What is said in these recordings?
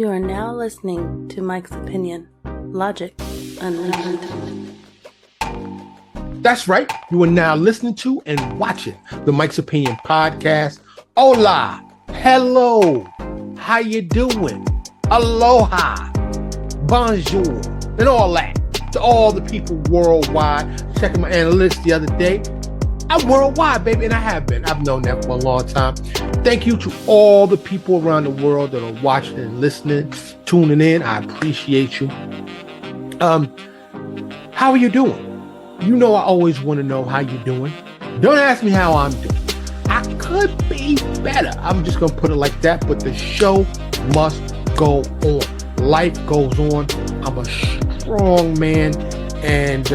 You are now listening to Mike's Opinion, Logic Unlimited. That's right. You are now listening to and watching the Mike's Opinion podcast. Hola, hello, how you doing? Aloha, bonjour, and all that. To all the people worldwide. Checking my analytics the other day. I'm worldwide, baby, and I have been. I've known that for a long time. Thank you to all the people around the world that are watching and listening, tuning in. I appreciate you. How are you doing? You know I always want to know how you're doing. Don't ask me how I'm doing. I could be better. I'm just going to put it like that, but the show must go on. Life goes on. I'm a strong man, and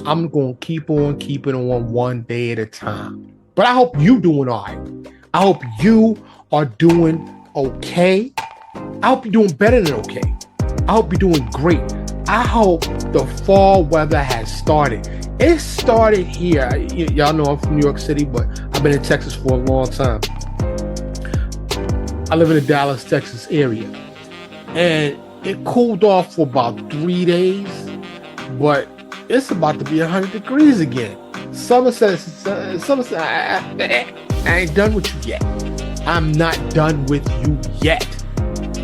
I'm going to keep on keeping on one day at a time. But I hope you're doing all right. I hope you are doing okay. I hope you're doing better than okay. I hope you're doing great. I hope the fall weather has started. It started here. Y'all know I'm from New York City, but I've been in Texas for a long time. I live in the Dallas, Texas area. And it cooled off for about 3 days, but it's about to be 100 degrees again. Summer says, I ain't done with you yet. I'm not done with you yet.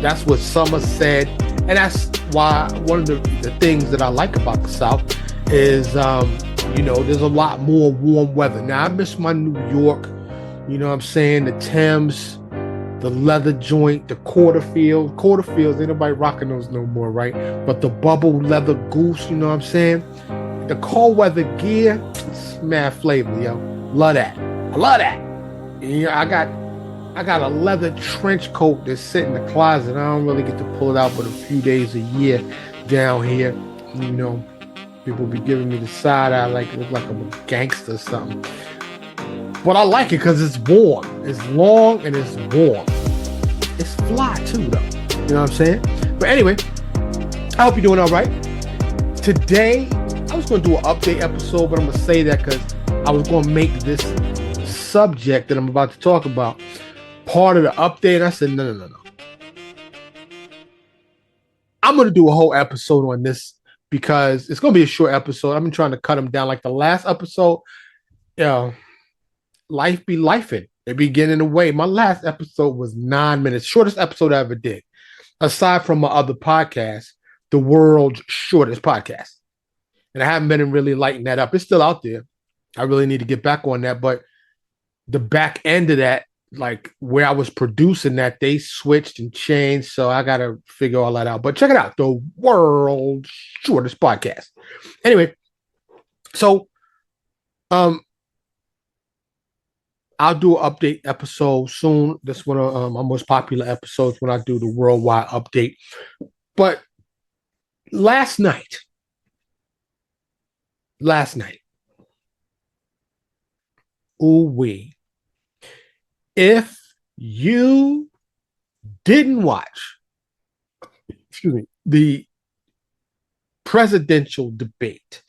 That's what Summer said. And that's why one of the things that I like about the South is, there's a lot more warm weather. Now, I miss my New York, you know what I'm saying? The Thames, the leather joint, the quarterfields, ain't nobody rocking those no more, right? But the bubble leather goose, you know what I'm saying? The cold weather gear, it's mad flavor, yo. Love that. I love that. You know, I got a leather trench coat that's sitting in the closet. I don't really get to pull it out but a few days a year down here. You know, people be giving me the side eye like it look like I'm a gangster or something. But I like it because it's warm. It's long and it's warm. It's fly too, though. You know what I'm saying? But anyway, I hope you're doing all right. Today, I was going to do an update episode, but I'm going to say that because I was going to make this subject that I'm about to talk about part of the update. I said, no. I'm going to do a whole episode on this because it's going to be a short episode. I've been trying to cut them down. Like the last episode, life be lifing. They be getting in the way. My last episode was 9 minutes, shortest episode I ever did. Aside from my other podcast, the world's shortest podcast. And I haven't been really lighting that up. It's still out there. I really need to get back on that. But the back end of that, like where I was producing that, they switched and changed. So I got to figure all that out. But check it out. The world's shortest podcast. Anyway, so I'll do an update episode soon. This is one of my most popular episodes when I do the worldwide update. But last night, ooh-wee. If you didn't watch, the presidential debate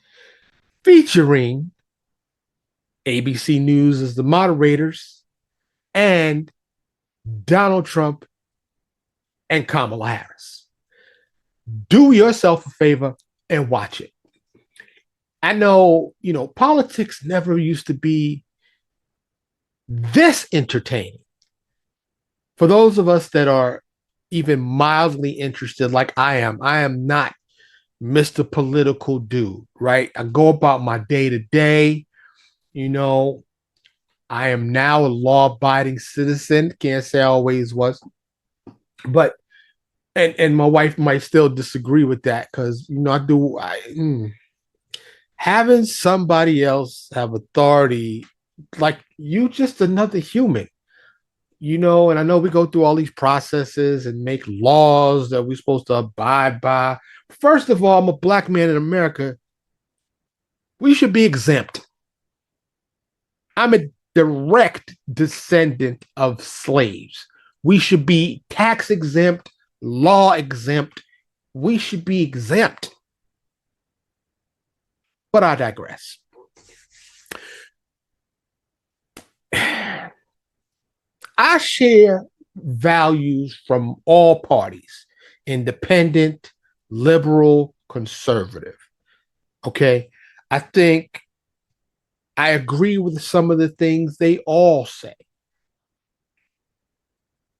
featuring ABC News as the moderators and Donald Trump and Kamala Harris, do yourself a favor and watch it. I know, politics never used to be this entertaining. For those of us that are even mildly interested, like I am not Mr. Political Dude, right? I go about my day to day. I am now a law-abiding citizen. Can't say I always was. But, and my wife might still disagree with that because, having somebody else have authority, like you just another human, and I know we go through all these processes and make laws that we're supposed to abide by. First of all, I'm a black man in America. We should be exempt. I'm a direct descendant of slaves. We should be tax exempt, law exempt. We should be exempt. But I digress. I share values from all parties: independent, liberal, conservative. Okay. I think I agree with some of the things they all say.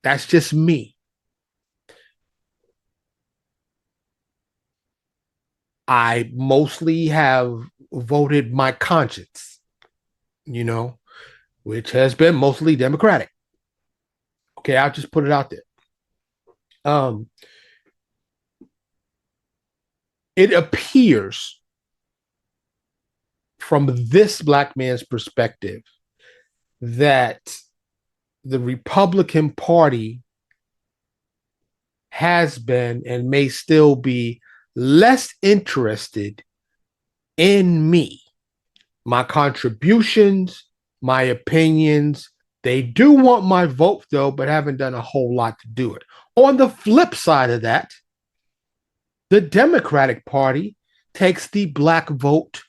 That's just me. I mostly have voted my conscience, you know, which has been mostly Democratic. Okay, I'll just put it out there. Um, it appears from this black man's perspective that the Republican Party has been and may still be less interested in me, my contributions, my opinions. They do want my vote, though, but haven't done a whole lot to do it. On the flip side of that, the Democratic Party takes the black vote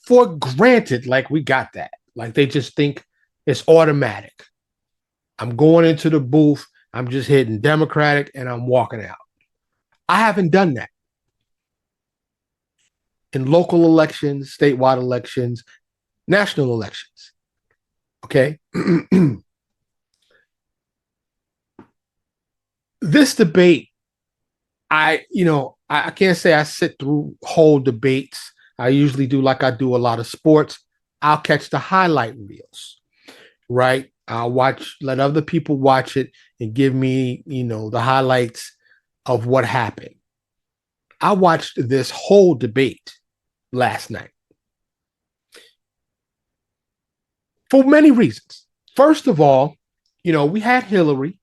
for granted, like we got that. Like they just think it's automatic. I'm going into the booth, I'm just hitting Democratic, and I'm walking out. I haven't done that in local elections, statewide elections, national elections. Okay. This debate, I can't say I sit through whole debates. I usually do like I do a lot of sports. I'll catch the highlight reels, right? I'll watch, let other people watch it and give me, the highlights of what happened. I watched this whole debate last night for many reasons. First of all, we had Hillary.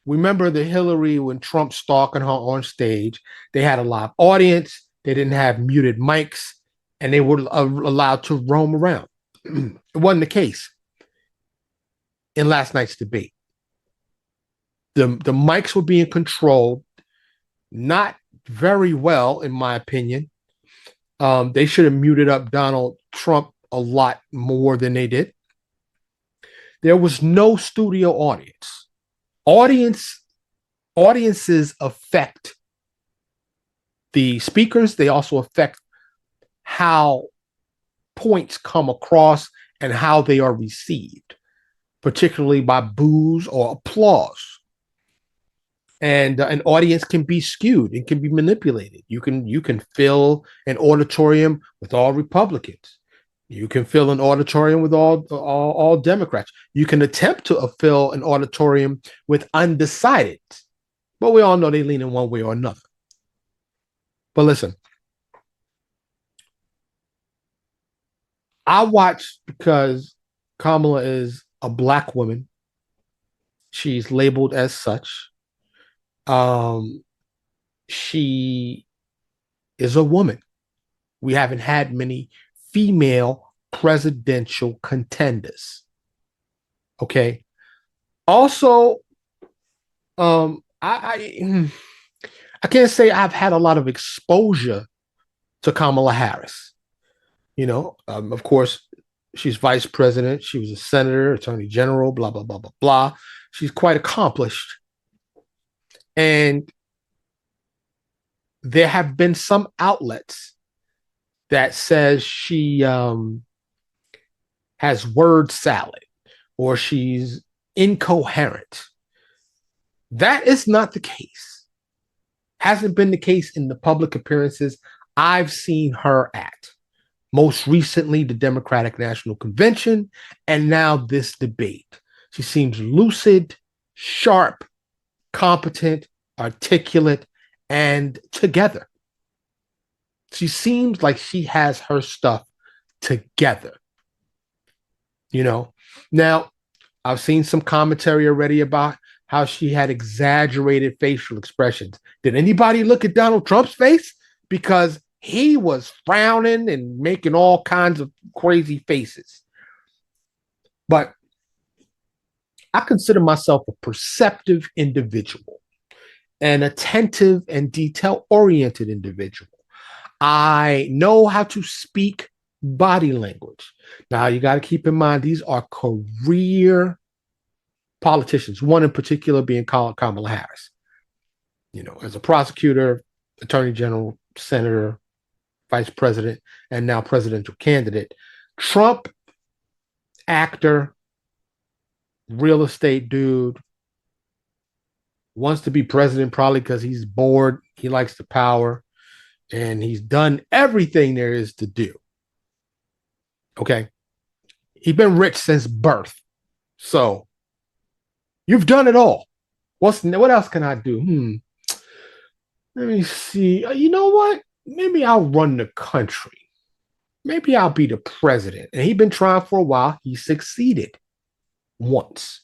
Remember the Hillary when Trump stalking her on stage? They had a live audience. They didn't have muted mics, and they were allowed to roam around. It wasn't the case in last night's debate. The mics were being controlled, not very well, in my opinion. They should have muted up Donald Trump a lot more than they did. There was no studio audience. Audiences affect the speakers. They also affect how points come across and how they are received, particularly by boos or applause. And an audience can be skewed. It can be manipulated. You can fill an auditorium with all Republicans. You can fill an auditorium with all Democrats. You can attempt to fill an auditorium with undecided, but we all know they lean in one way or another. But listen, I watch because Kamala is a black woman. She's labeled as such. She is a woman. We haven't had many female presidential contenders. Okay. Also, I can't say I've had a lot of exposure to Kamala Harris. Of course, she's vice president. She was a senator, attorney general, blah, blah, blah, blah, blah. She's quite accomplished. And there have been some outlets that says she has word salad or she's incoherent. That is not the case. Hasn't been the case in the public appearances I've seen her at. Most recently, the Democratic National Convention, and now this debate. She seems lucid, sharp, competent, articulate, and together. She seems like she has her stuff together. Now, I've seen some commentary already about how she had exaggerated facial expressions. Did anybody look at Donald Trump's face? Because he was frowning and making all kinds of crazy faces. But I consider myself a perceptive individual, an attentive and detail-oriented individual. I know how to speak body language. Now, you got to keep in mind, these are career politicians, one in particular being Kamala Harris. As a prosecutor, attorney general, senator, vice president, and now presidential candidate. Trump, actor, real estate dude, wants to be president probably because he's bored. He likes the power, and he's done everything there is to do. Okay. He's been rich since birth. So you've done it all. What else can I do? Let me see. You know what? Maybe I'll run the country. Maybe I'll be the president. And he's been trying for a while. He succeeded once.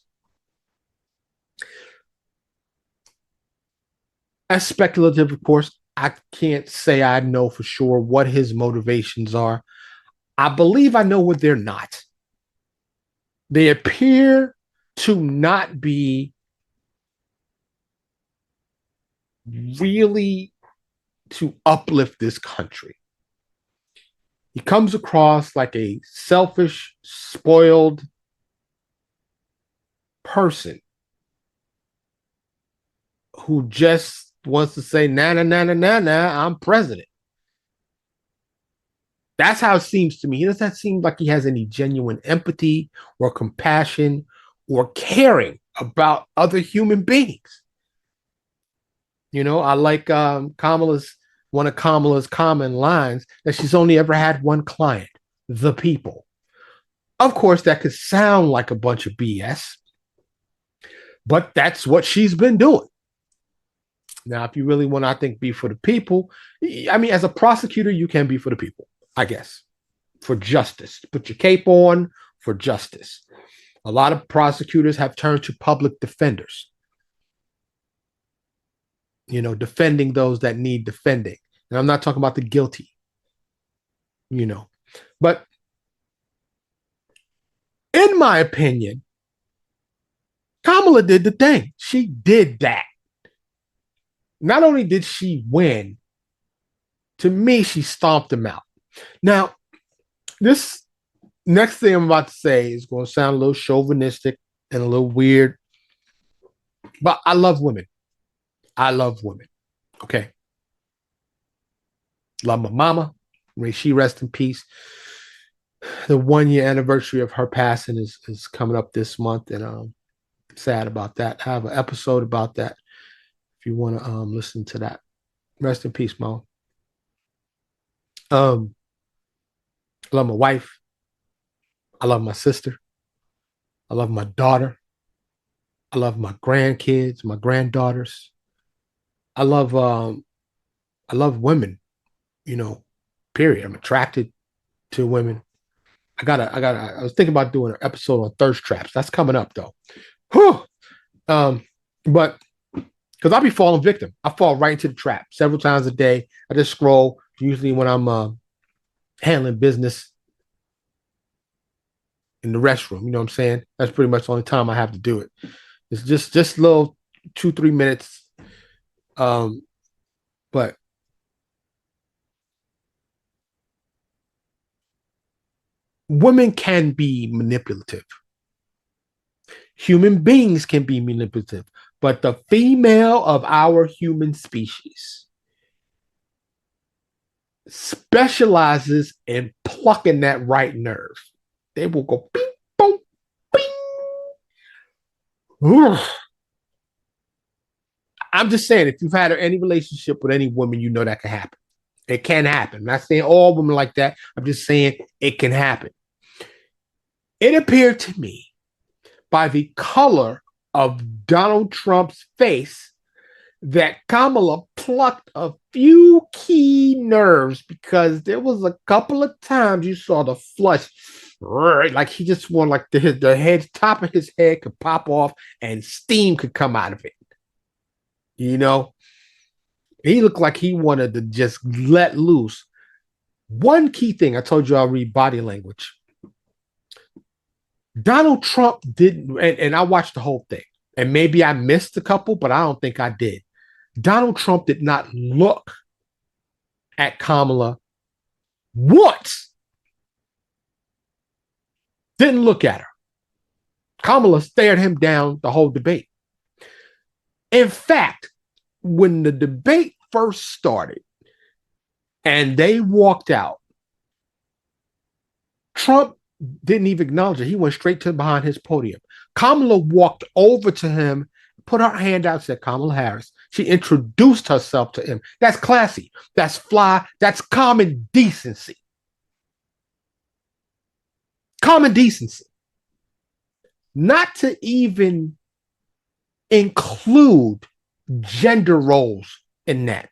As speculative, of course, I can't say I know for sure what his motivations are. I believe I know what they're not. They appear to not be really to uplift this country. He comes across like a selfish, spoiled person who just wants to say, nah, I'm president. That's how it seems to me. He doesn't seem like he has any genuine empathy or compassion or caring about other human beings. I like one of Kamala's common lines that she's only ever had one client, the people. Of course, that could sound like a bunch of BS, but that's what she's been doing. Now, if you really want to, I think, be for the people, I mean, as a prosecutor, you can be for the people, I guess, for justice. Put your cape on for justice. A lot of prosecutors have turned to public defenders, defending those that need defending. And I'm not talking about the guilty, But in my opinion, Kamala did the thing. She did that. Not only did she win, to me, she stomped him out. Now, this next thing I'm about to say is going to sound a little chauvinistic and a little weird, but I love women. I love women. Okay. Love my mama. May she rest in peace. The 1-year anniversary of her passing is coming up this month, and I'm sad about that. I have an episode about that if you want to listen to that. Rest in peace, Mom. I love my wife. I love my sister. I love my daughter. I love my grandkids, my granddaughters. I love women, period. I'm attracted to women. I was thinking about doing an episode on thirst traps. That's coming up though. Whew. But because I'll be falling victim. I fall right into the trap several times a day. I just scroll, usually when I'm handling business in the restroom. You know what I'm saying? That's pretty much the only time I have to do it. It's just little 2-3 minutes. But women can be manipulative. Human beings can be manipulative, but the female of our human species specializes in plucking that right nerve. They will go bing, boom, bing. I'm just saying, if you've had any relationship with any woman, you know that can happen. It can happen. I'm not saying all women like that. I'm just saying it can happen. It appeared to me by the color of Donald Trump's face that Kamala plucked a few key nerves, because there was a couple of times you saw the flush, like he just wanted, like the head, top of his head could pop off and steam could come out of it. He looked like he wanted to just let loose. One key thing, I told you I'll read body language. Donald Trump didn't, and I watched the whole thing, and maybe I missed a couple, but I don't think I did. Donald Trump did not look at Kamala once. Didn't look at her. Kamala stared him down the whole debate. In fact, when the debate first started and they walked out, Trump didn't even acknowledge it. He went straight to behind his podium. Kamala walked over to him, put her hand out, said, Kamala Harris. She introduced herself to him. That's classy. That's fly. That's common decency. Common decency. Not to even include gender roles in that.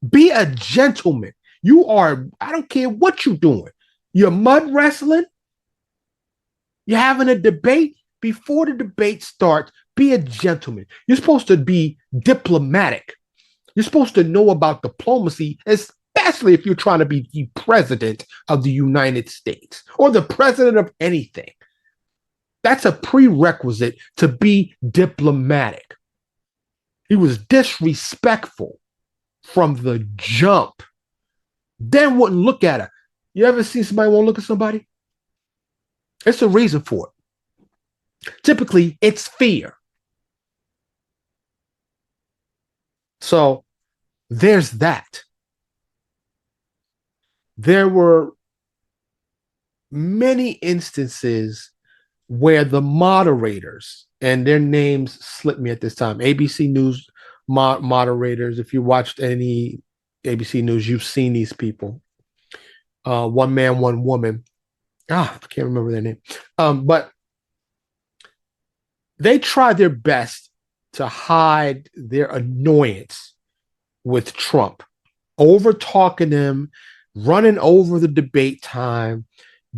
Be a gentleman. I don't care what you're doing. You're mud wrestling. You're having a debate. Before the debate starts, be a gentleman. You're supposed to be diplomatic. You're supposed to know about diplomacy, especially if you're trying to be the president of the United States or the president of anything. That's a prerequisite to be diplomatic. He was disrespectful from the jump. Then wouldn't look at her. You ever seen somebody won't look at somebody? It's a reason for it. Typically, it's fear. So there's that. There were many instances where the moderators, and their names slip me at this time, ABC News moderators, if you watched any ABC News, you've seen these people. One man, one woman. I can't remember their name. But they try their best to hide their annoyance with Trump, over talking him, running over the debate time,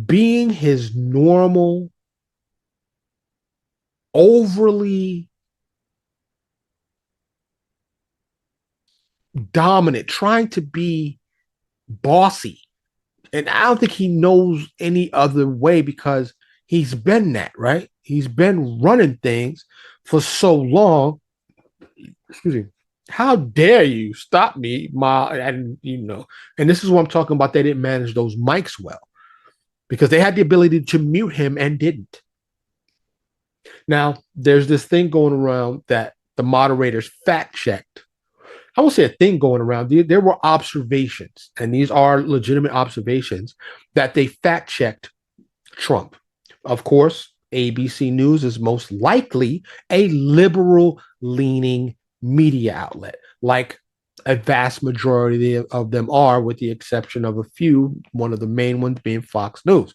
being his normal, overly dominant, trying to be bossy. And I don't think he knows any other way because he's been that, right? He's been running things for so long. Excuse me. How dare you stop me, and this is what I'm talking about. They didn't manage those mics well because they had the ability to mute him and didn't. Now, there's this thing going around that the moderators fact checked. I won't say a thing going around. There were observations, and these are legitimate observations that they fact checked Trump. Of course, ABC News is most likely a liberal leaning media outlet, like a vast majority of them are, with the exception of a few, one of the main ones being Fox News.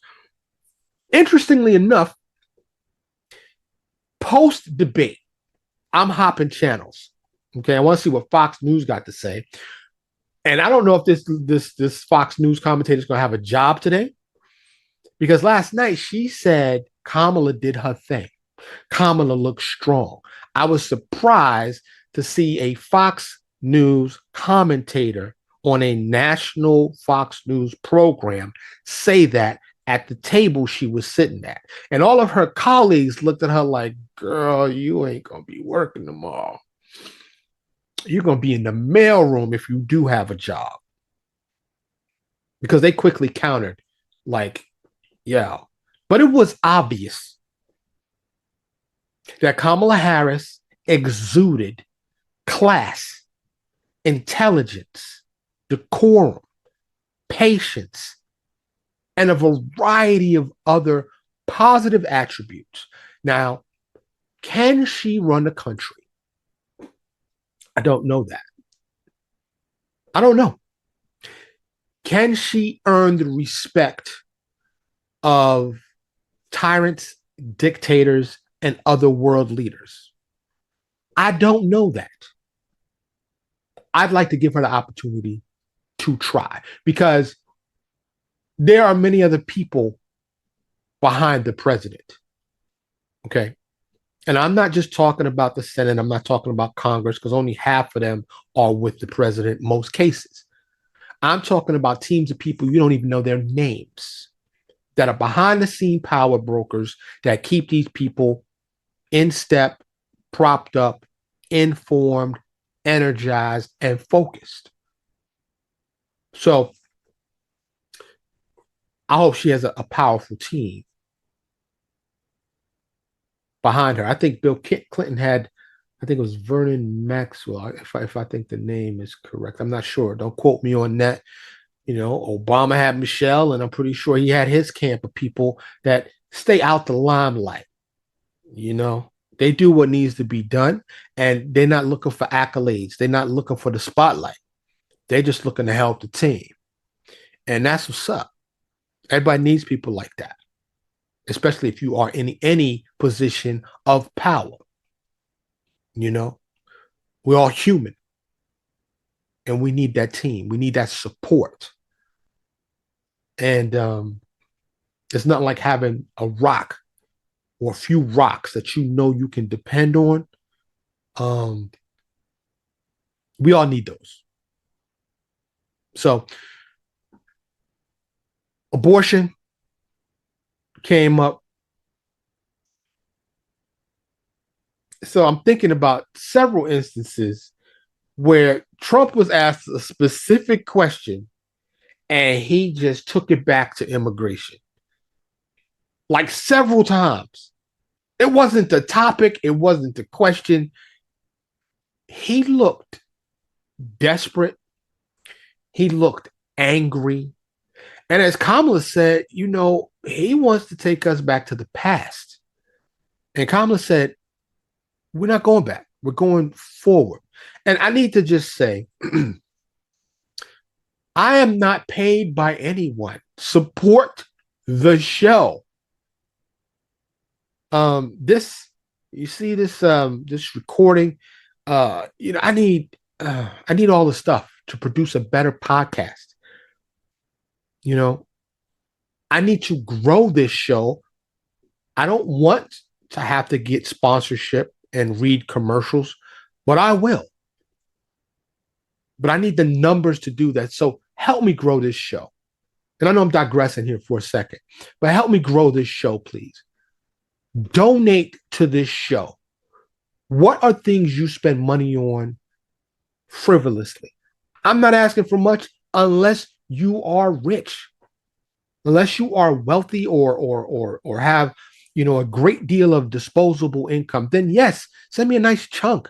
Interestingly enough, post debate, I'm hopping channels. Okay, I want to see what Fox News got to say. And I don't know if this Fox News commentator is going to have a job today, because last night she said Kamala did her thing. Kamala looked strong. I was surprised to see a Fox News commentator on a national Fox News program say that at the table she was sitting at. And all of her colleagues looked at her like, girl, you ain't going to be working tomorrow. You're going to be in the mailroom if you do have a job. Because they quickly countered, like, yeah. But it was obvious that Kamala Harris exuded class, intelligence, decorum, patience, and a variety of other positive attributes. Now, can she run the country? I don't know that. I don't know. Can she earn the respect of tyrants, dictators, and other world leaders? I don't know that. I'd like to give her the opportunity to try, because there are many other people behind the president. Okay. And I'm not just talking about the Senate. I'm not talking about Congress, because only half of them are with the president in most cases. I'm talking about teams of people you don't even know their names, that are behind the scene power brokers that keep these people in step, propped up, informed, energized, and focused. So I hope she has a powerful team. behind her. I think Bill Clinton had, I think it was Vernon Maxwell, if I think the name is correct. I'm not sure. Don't quote me on that. Obama had Michelle, and I'm pretty sure he had his camp of people that stay out the limelight. You know, they do what needs to be done, and they're not looking for accolades. They're not looking for the spotlight. They're just looking to help the team. And that's what's up. Everybody needs people like that, especially if you are in any position of power. You know, we're all human, and we need that team. We need that support. And it's not like having a rock or a few rocks that you can depend on. Um, we all need those. So abortion came up. So I'm thinking about several instances where Trump was asked a specific question and he just took it back to immigration. Like several times. It wasn't the topic, it wasn't the question. He looked desperate. He looked angry. And as Kamala said, he wants to take us back to the past. And Kamala said, we're not going back. We're going forward. And I need to just say, I am not paid by anyone. Support the show. This you see this recording. I need all the stuff to produce a better podcast. I need to grow this show. I don't want to have to get sponsorship and read commercials, but I will. But I need the numbers to do that. So help me grow this show. And I know I'm digressing here for a second, but help me grow this show, please. Donate to this show. What are things you spend money on frivolously? I'm not asking for much unless you are rich, unless you are wealthy or have a great deal of disposable income. Then yes, send me a nice chunk.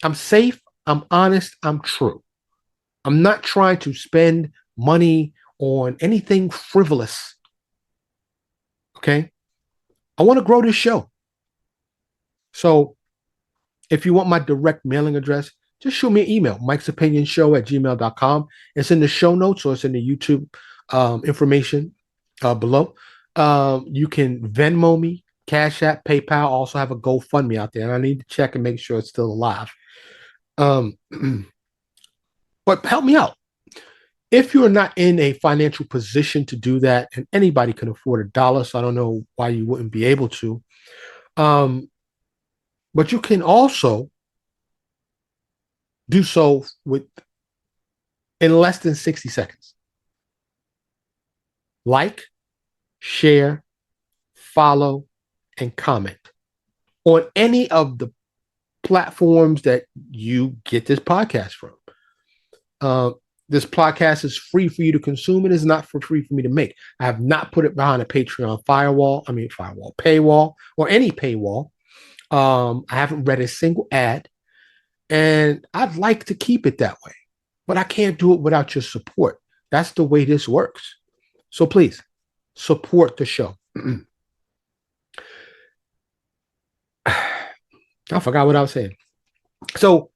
I'm safe. I'm honest. I'm true. I'm not trying to spend money on anything frivolous. Okay. I want to grow this show. So if you want my direct mailing address, just shoot me an email, mikesopinionshow@gmail.com. It's in the show notes or it's in the YouTube information below. You can Venmo me, Cash App, PayPal. Also have a GoFundMe out there. And I need to check and make sure it's still alive. But help me out. If you're not in a financial position to do that, and anybody can afford $1, so I don't know why you wouldn't be able to. But you can also do so in less than 60 seconds. Like, share, follow, and comment on any of the platforms that you get this podcast from. This podcast is free for you to consume. It is not for free for me to make. I have not put it behind a Patreon paywall, or any paywall. I haven't read a single ad, and I'd like to keep it that way, but I can't do it without your support. That's the way this works. So please support the show. I forgot what I was saying. So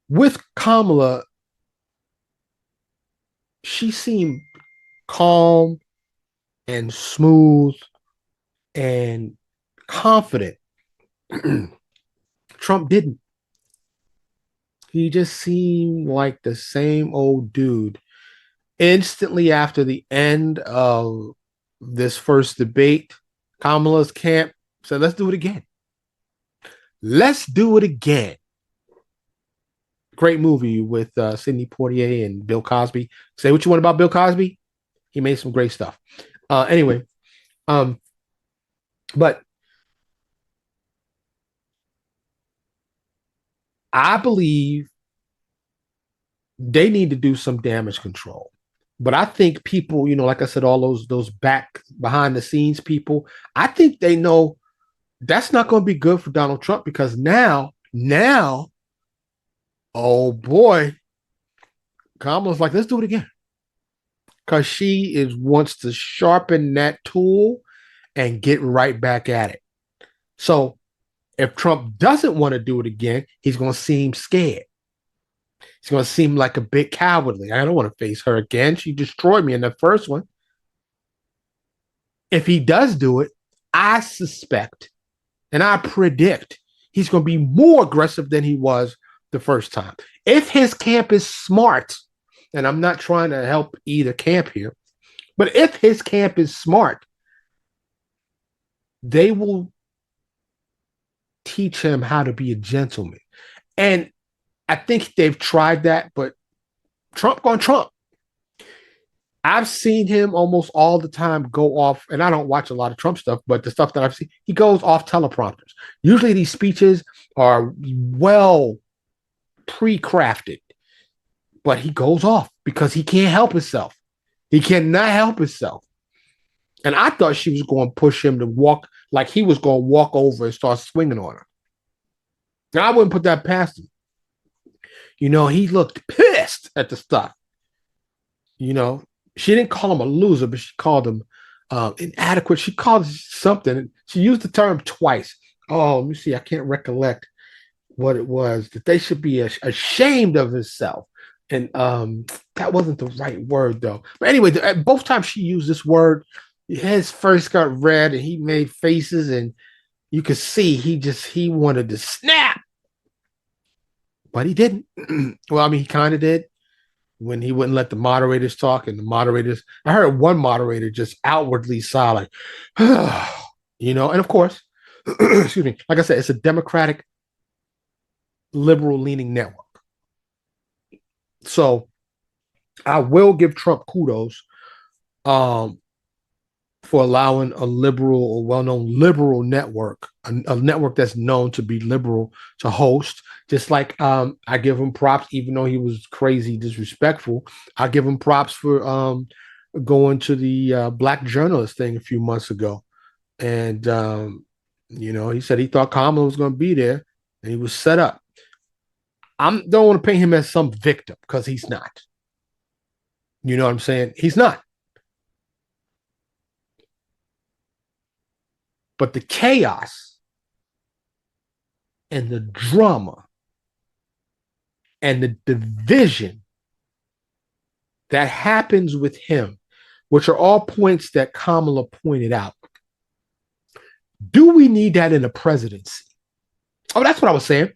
with Kamala, she seemed calm and smooth and confident. Trump didn't. He just seemed like the same old dude. Instantly after the end of this first debate, Kamala's camp said, let's do it again. Let's do it again. Great movie with Sidney Poitier and Bill Cosby. Say what you want about Bill Cosby. He made some great stuff. Anyway, but I believe they need to do some damage control. But I think people, like I said, all those back behind the scenes people, I think they know that's not going to be good for Donald Trump because now, oh boy, Kamala's like, let's do it again because she is wants to sharpen that tool and get right back at it. So if Trump doesn't want to do it again, he's going to seem scared. He's going to seem like a bit cowardly. I don't want to face her again. She destroyed me in the first one. If he does do it, I suspect and I predict he's going to be more aggressive than he was the first time. If his camp is smart, and I'm not trying to help either camp here, but if his camp is smart, they will teach him how to be a gentleman. And I think they've tried that, but Trump gone Trump. I've seen him almost all the time go off, and I don't watch a lot of Trump stuff, but the stuff that I've seen, he goes off teleprompters. Usually these speeches are well pre-crafted, but he goes off because he can't help himself. He cannot help himself. And I thought she was going to push him to walk, like he was going to walk over and start swinging on her. And I wouldn't put that past him. He looked pissed at the stuff. She didn't call him a loser, but she called him inadequate. She called something. She used the term twice. Oh, let me see. I can't recollect what it was. That they should be ashamed of himself. And that wasn't the right word, though. But anyway, both times she used this word, his face got red and he made faces, and you could see he wanted to snap. But he didn't. Well, I mean, he kind of did. When he wouldn't let the moderators talk, and the moderators, I heard one moderator just outwardly sigh like, and of course, excuse me, like I said, it's a Democratic liberal leaning network. So I will give Trump kudos for allowing a liberal or well-known liberal network, a network that's known to be liberal, to host. Just like I give him props, even though he was crazy disrespectful. I give him props for going to the black journalist thing a few months ago. And, he said he thought Kamala was going to be there and he was set up. I don't want to paint him as some victim because he's not. You know what I'm saying? He's not. But the chaos and the drama and the division that happens with him, which are all points that Kamala pointed out. Do we need that in a presidency? Oh, that's what I was saying.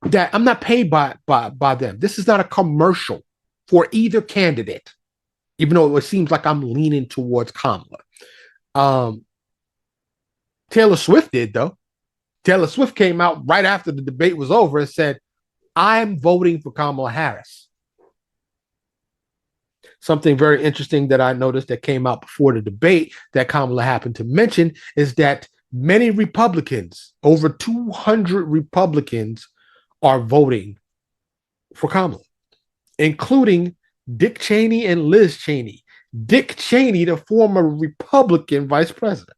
That I'm not paid by them. This is not a commercial for either candidate, even though it seems like I'm leaning towards Kamala. Taylor Swift did, though. Taylor Swift came out right after the debate was over and said, I'm voting for Kamala Harris. Something very interesting that I noticed that came out before the debate that Kamala happened to mention is that many Republicans, over 200 Republicans, are voting for Kamala, including Dick Cheney and Liz Cheney. Dick Cheney, the former Republican vice president.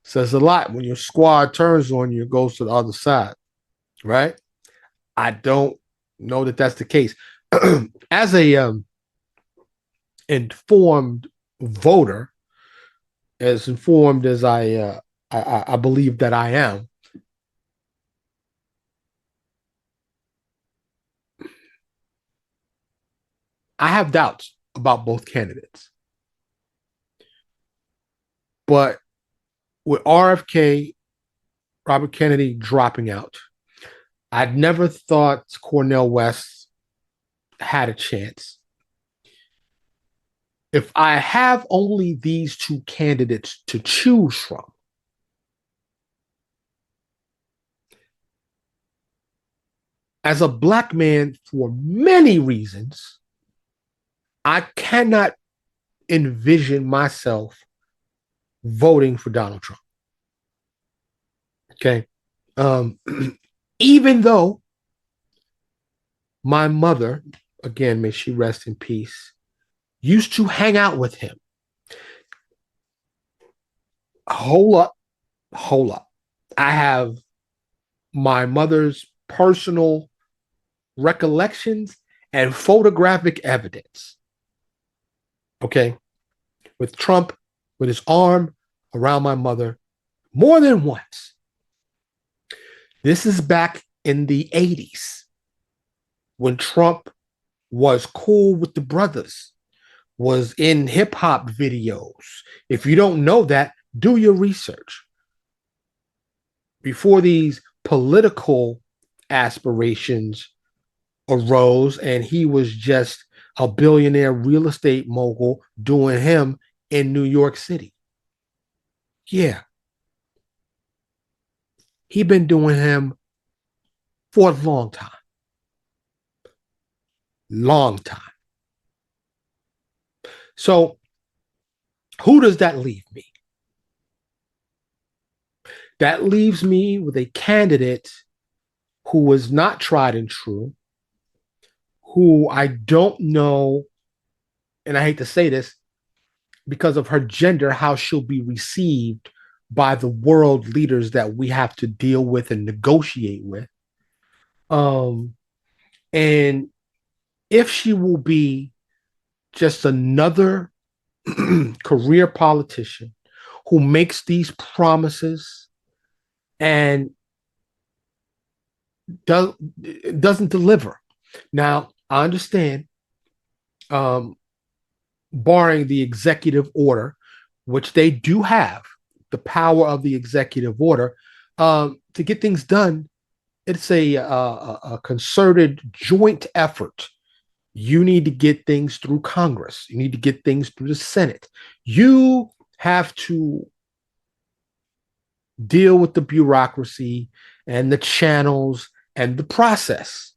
Says a lot when your squad turns on you and goes to the other side, right? I don't know that that's the case. As a informed voter, as informed as I believe that I am, I have doubts about both candidates. But with RFK, Robert Kennedy dropping out, I'd never thought Cornel West had a chance. If I have only these two candidates to choose from, as a black man, for many reasons, I cannot envision myself voting for Donald Trump. Okay. Even though my mother, again, may she rest in peace, used to hang out with him. Hold up, hold up. I have my mother's personal recollections and photographic evidence. Okay. With Trump with his arm around my mother more than once. This is back in the 80s when Trump was cool with the brothers, was in hip hop videos. If you don't know that, do your research. Before these political aspirations arose, and he was just a billionaire real estate mogul doing him in New York City. Yeah. He been doing him for a long time. Long time. So who does that leave me? That leaves me with a candidate who was not tried and true, who I don't know, and I hate to say this, because of her gender, how she'll be received by the world leaders that we have to deal with and negotiate with. And if she will be just another career politician who makes these promises and doesn't deliver. Now, I understand, barring the executive order, which they do have the power of the executive order to get things done. It's a concerted joint effort. You need to get things through Congress. You need to get things through the Senate. You have to deal with the bureaucracy and the channels and the process.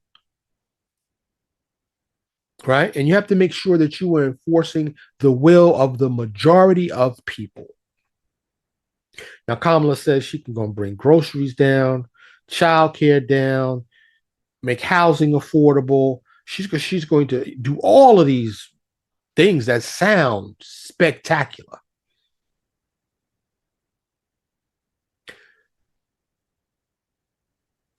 Right? And you have to make sure that you are enforcing the will of the majority of people. Now, Kamala says she can go and bring groceries down, childcare down, make housing affordable. She's going to do all of these things that sound spectacular.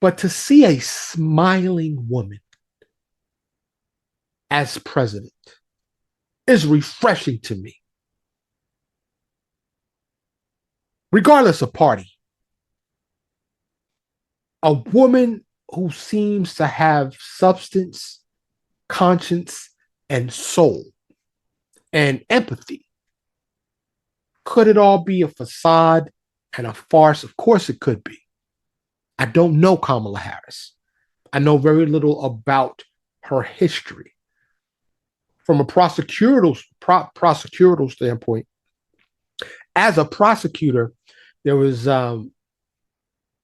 But to see a smiling woman as president is refreshing to me. Regardless of party, a woman who seems to have substance, conscience, and soul and empathy. Could it all be a facade and a farce? Of course it could be. I don't know Kamala Harris. I know very little about her history. From a prosecutorial standpoint, as a prosecutor, there was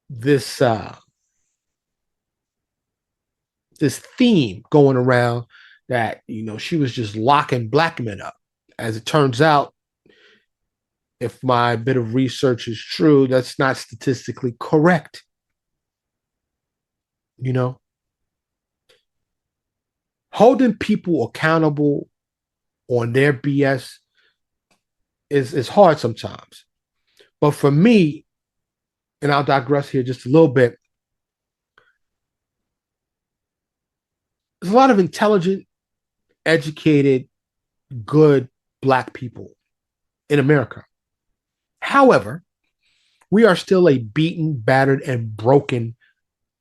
this theme going around that, she was just locking black men up. As it turns out, if my bit of research is true, that's not statistically correct. Holding people accountable on their BS is hard sometimes. But for me, and I'll digress here just a little bit, there's a lot of intelligent, educated, good black people in America. However, we are still a beaten, battered, and broken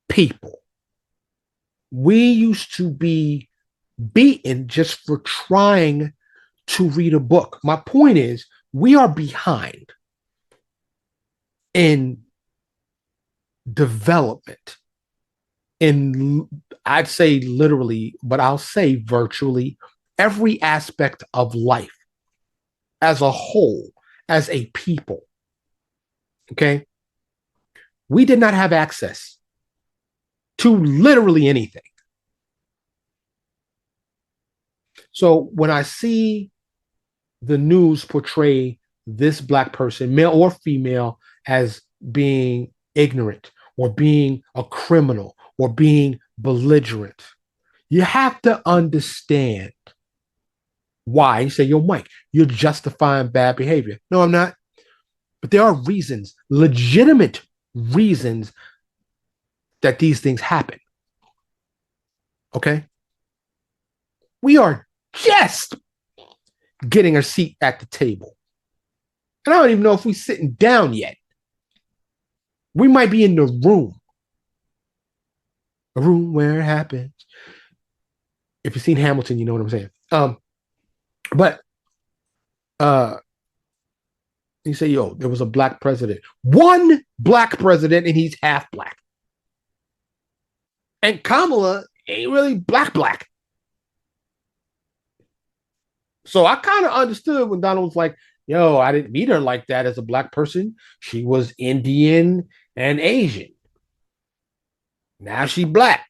people. We used to be beaten just for trying to read a book. My point is, we are behind in development, in, I'd say literally, but I'll say virtually every aspect of life as a whole, as a people. Okay? We did not have access to literally anything. So when I see the news portray this black person, male or female, as being ignorant or being a criminal or being belligerent, You have to understand why. You say, yo, Mike, you're justifying bad behavior. No, I'm not. But there are reasons, legitimate reasons that these things happen. Okay? We are just getting a seat at the table. And I don't even know if we're sitting down yet. We might be in the room. A room where it happens. If you've seen Hamilton, you know what I'm saying. But you say, yo, there was a black president. One black president, and he's half black. And Kamala ain't really black. So I kind of understood when Donald was like, yo, I didn't meet her like that as a black person. She was Indian and Asian. Now she black.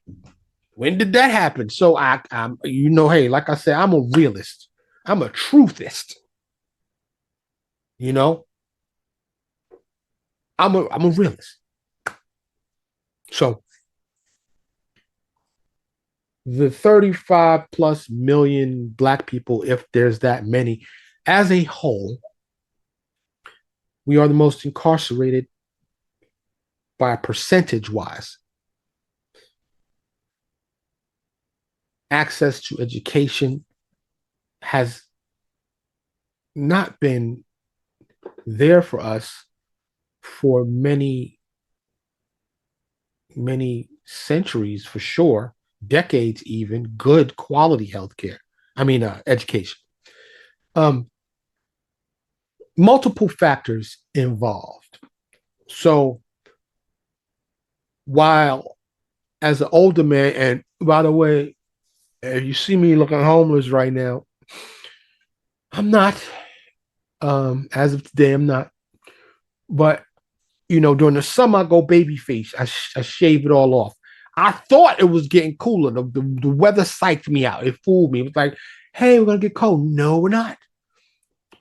When did that happen? So I'm, hey, like I said, I'm a realist. I'm a truthist. You know, I'm a realist. So the 35 plus million black people, if there's that many, as a whole, we are the most incarcerated by percentage wise. Access to education has not been there for us for many centuries, for sure, decades even. Good quality healthcare. Education. Multiple factors involved. So while as an older man, and by the way, if you see me looking homeless right now, I'm not. As of today, I'm not. But during the summer, I go baby face. I shave it all off. I thought it was getting cooler. The weather psyched me out. It fooled me. It was like, hey, we're gonna get cold. No, we're not.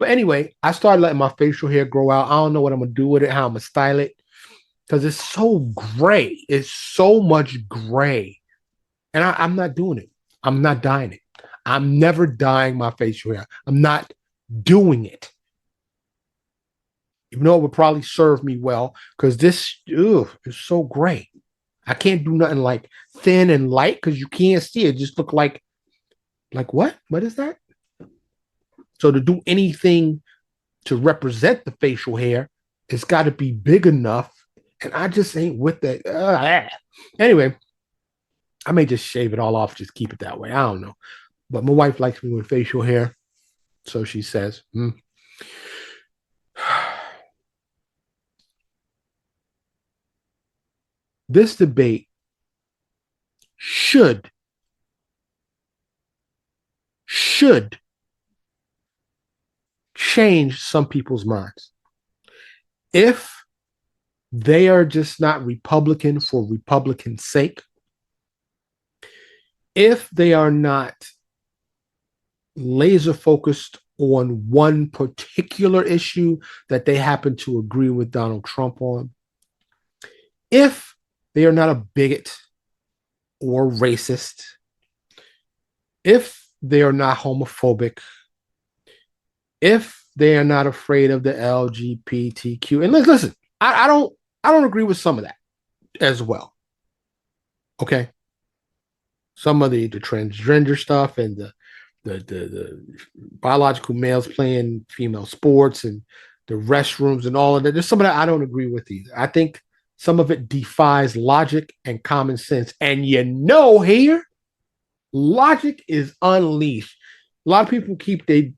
But anyway, I started letting my facial hair grow out. I don't know what I'm gonna do with it, how I'm gonna style it, because it's so gray. It's so much gray, and I'm not doing it. I'm not dyeing it. I'm never dyeing my facial hair. I'm not doing it. Even though it would probably serve me well, because this is so gray. I can't do nothing like thin and light because you can't see it. Just look like what? What is that? So to do anything to represent the facial hair, it's got to be big enough, and I just ain't with that. Anyway, I may just shave it all off, just keep it that way. I don't know, but my wife likes me with facial hair, so she says. This debate should change some people's minds. If they are just not Republican for Republican's sake, if they are not laser focused on one particular issue that they happen to agree with Donald Trump on, if they are not a bigot or racist, if they are not homophobic, if they are not afraid of the LGBTQ, and listen, I don't agree with some of that as well. Okay, some of the transgender stuff and the biological males playing female sports and the restrooms and all of that. There's some of that I don't agree with either. I think some of it defies logic and common sense. And here, logic is unleashed. A lot of people keep they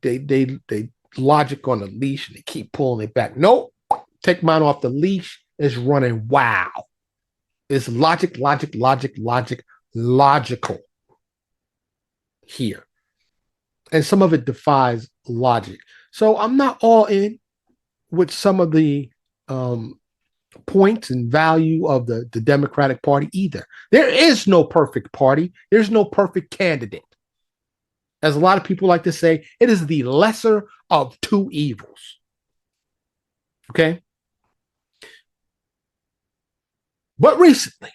logic on a leash and they keep pulling it back. Nope. Take mine off the leash. It's running wow. It's logical here. And some of it defies logic. So I'm not all in with some of the points and value of the Democratic Party either. There is no perfect party. There's no perfect candidate. As a lot of people like to say, it is the lesser of two evils. Okay? But recently,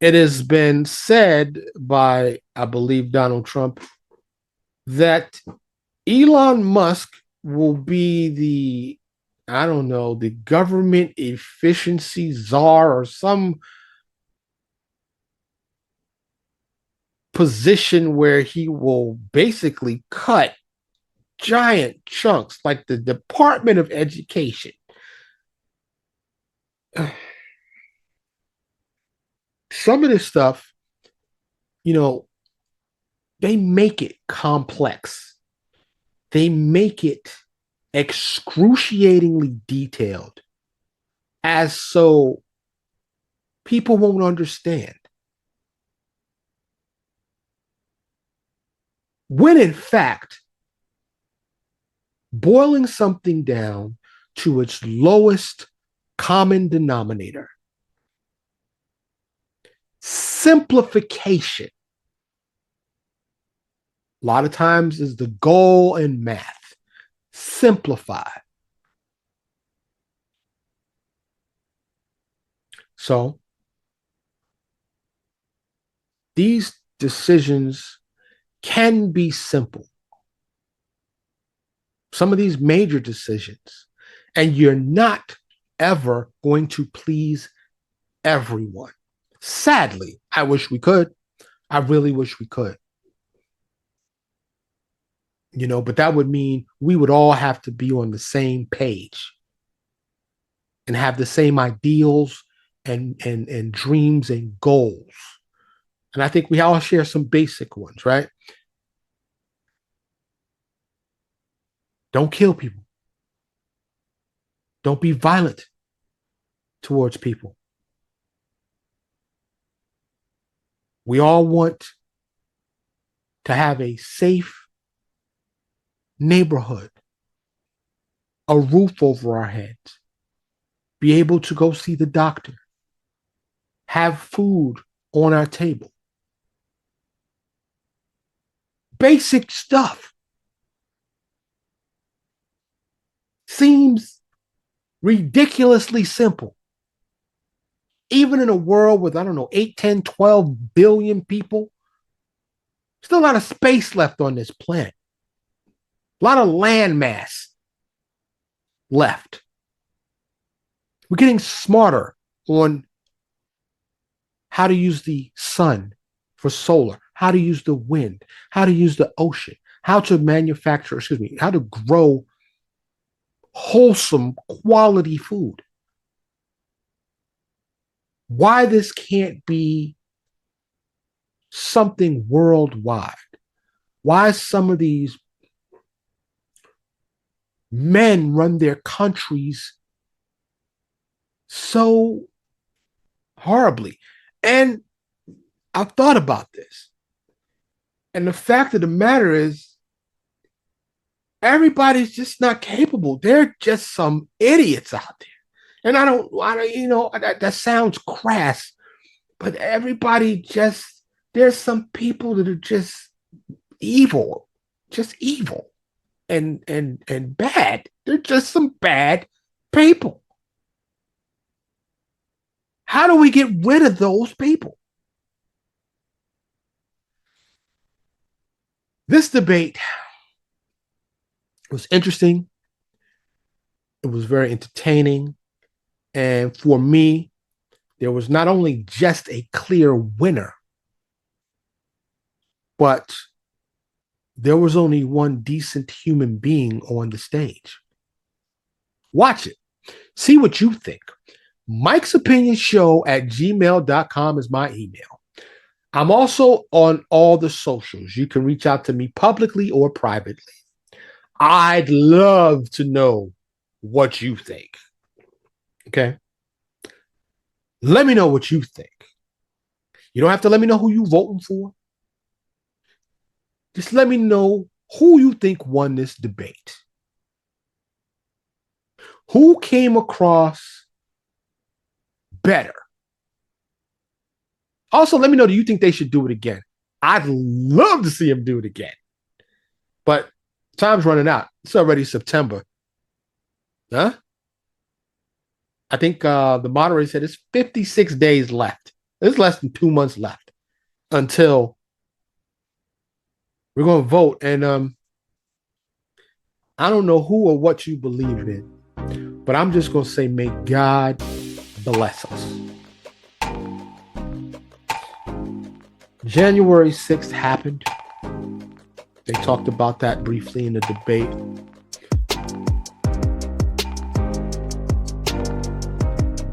it has been said by, I believe, Donald Trump that Elon Musk will be the, I don't know, the government efficiency czar or some position where he will basically cut giant chunks like the Department of Education. Some of this stuff, you know, they make it complex. They make it excruciatingly detailed as so people won't understand. When in fact, boiling something down to its lowest common denominator, simplification, a lot of times is the goal in math. Simplify. So these decisions can be simple. Some of these major decisions, and you're not ever going to please everyone. Sadly, I wish we could. I really wish we could. But that would mean we would all have to be on the same page and have the same ideals and dreams and goals. And I think we all share some basic ones, right? Don't kill people. Don't be violent towards people. We all want to have a safe neighborhood, a roof over our heads, be able to go see the doctor, have food on our table. Basic stuff. Seems ridiculously simple. Even in a world with, 8, 10, 12 billion people, still a lot of space left on this planet. A lot of land mass left. We're getting smarter on how to use the sun for solar, how to use the wind, how to use the ocean, how to how to grow wholesome, quality food. Why this can't be something worldwide? Why some of these men run their countries so horribly? And I've thought about this. And the fact of the matter is, everybody's just not capable. They're just some idiots out there. And that sounds crass, but there's some people that are just evil and bad. They're just some bad people. How do we get rid of those people? This debate was interesting. It was very entertaining. And for me, there was not only just a clear winner, but there was only one decent human being on the stage. Watch it. See what you think. Mike's Opinion Show at gmail.com is my email. I'm also on all the socials. You can reach out to me publicly or privately. I'd love to know what you think. Okay? Let me know what you think. You don't have to let me know who you're voting for. Just let me know who you think won this debate. Who came across better? Also, let me know, do you think they should do it again? I'd love to see them do it again. But time's running out. It's already September. Huh? I think the moderator said it's 56 days left There's less than 2 months left until we're going to vote. And I don't know who or what you believe in, but I'm just going to say, may God bless us. January 6th happened. They talked about that briefly in the debate.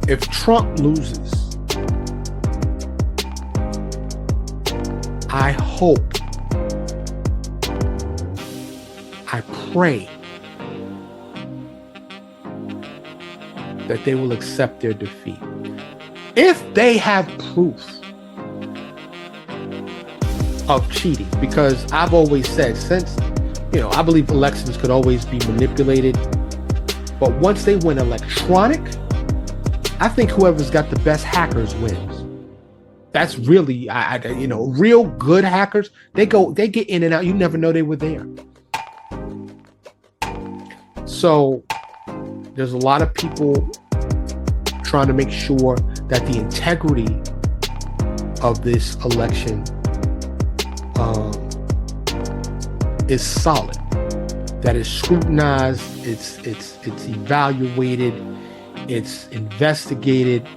If Trump loses, I hope, I pray that they will accept their defeat. If they have proof of cheating, because I've always said, since, I believe elections could always be manipulated, but once they went electronic, I think whoever's got the best hackers wins. That's really, real good hackers, they get in and out. You never know they were there. So there's a lot of people trying to make sure that the integrity of this election is solid, that it's scrutinized, it's evaluated, it's investigated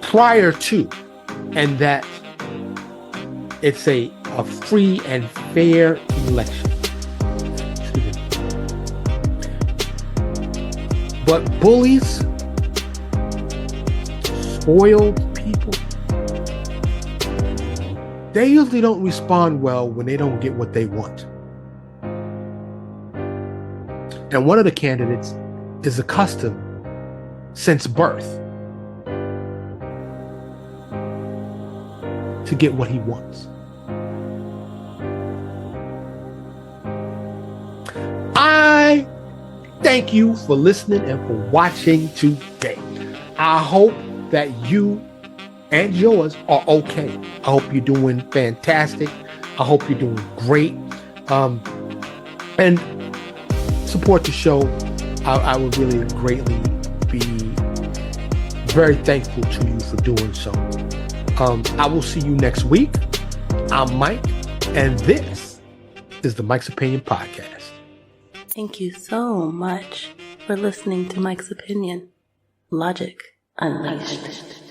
prior to, and that it's a free and fair election. But bullies, spoiled people, they usually don't respond well when they don't get what they want. And one of the candidates is accustomed since birth to get what he wants. I thank you for listening and for watching today. I hope that you and yours are okay. I hope you're doing fantastic. I hope you're doing great. And support the show. I would really greatly be very thankful to you for doing so. I will see you next week. I'm Mike, and this is the Mike's Opinion Podcast. Thank you so much for listening to Mike's Opinion. Logic Unleashed.